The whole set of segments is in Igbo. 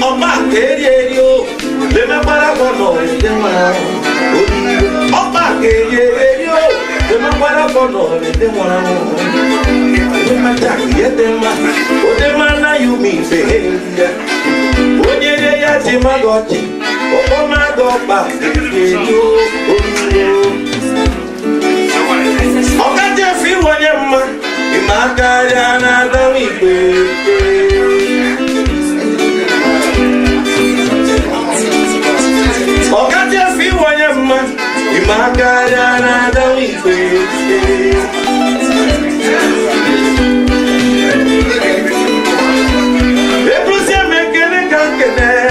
ọba kéré o lè má para bọ̀nà ìdè wọn ọba kéré o lè má para bọ̀nà ìdè wọn ìwé má jàkì yẹ dé má ó dé má náà yú mi bèèrè ó nyé dé yá ti má gọ̀jì ó má gọ̀pà kéré o ọ̀gá jẹ́ fi wọ́nyẹ́ mma ìmọ̀ akárí anádáwọ̀ ìgbé. ọ̀gá jẹ́ fi wọ́nyẹ́ mma ìmọ̀ akárí anádáwọ̀ ìgbé. ebúsí ẹ̀mẹ́kẹ́lẹ́ kankẹ́lẹ́.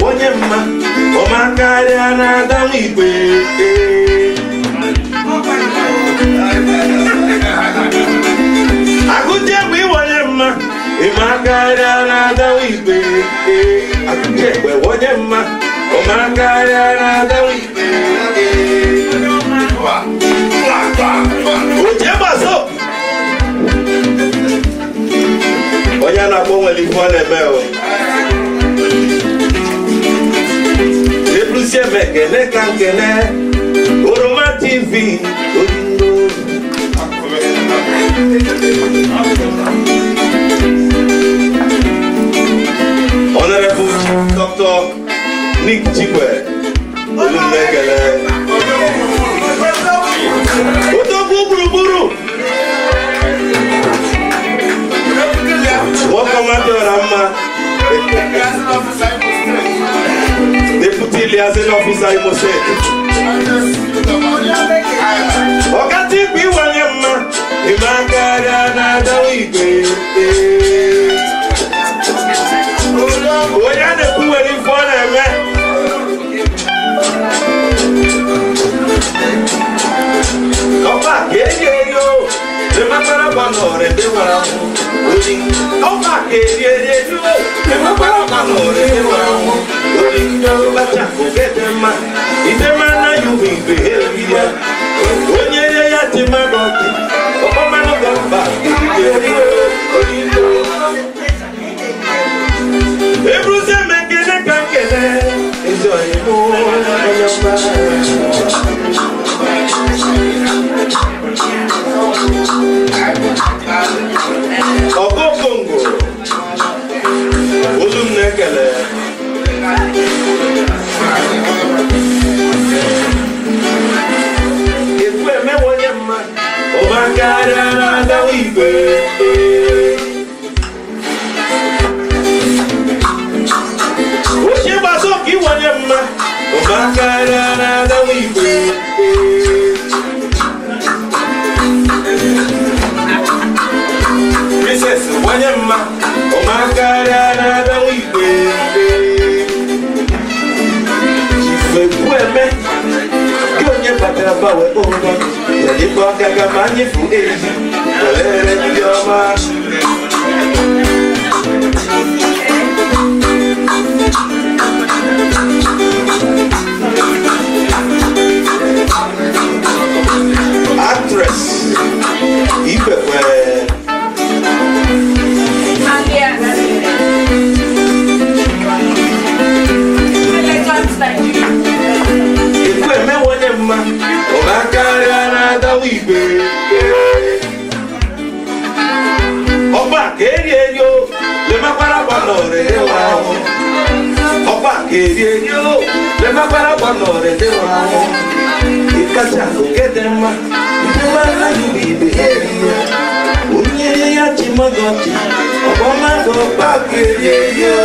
Wonye mma omakari anadamu igwe akujegbe wonye mma imakari anadamu igwe akujegbe wonye mma omakari anadamu igwe ojebaso onye na-akpọ nwere ife ọ na-eme o Ebrusie mekele kankele Oroma TV Honorable Dr. Nick Chikwe Olumekele Otoku Buruburu Wakamatu Rama Deputy Liaison Officer Imose Okati bi wanye mma Imakari anadawu igwe Oya nepu weli fone me Opa keye yo Lemakara banore de waramu Opa keye yo Lemakara banore de waramu Bacha kugedema idema na yubi behavior onye ya tima boti okoma no gamba ebruze mekene kankele enjoy mo Ogo Congo Olum nekele Ekwe me wonye mma Omakari anadawu igwe Oshe baso ki wonye mma Omakari anadawu igwe Princess wonye mma Omakari anadawu igwe Ekwe Kionye patera bawe oba Yalipo kaga manyifu eji Olere njoma Actress Ipewe Omakari anadawu igwe Ọba kéré yo lè má para bọ̀nà rẹ̀ wá wọn Ọba kéré yo lè má para bọ̀nà rẹ̀ wá wọn Ìkàtà òkèdè mma ìdíwà láyé ìbè èrìyà Onye ya ti mọ́gọ́tì ọ̀pọ̀ máa gọ̀ ọba kéré yo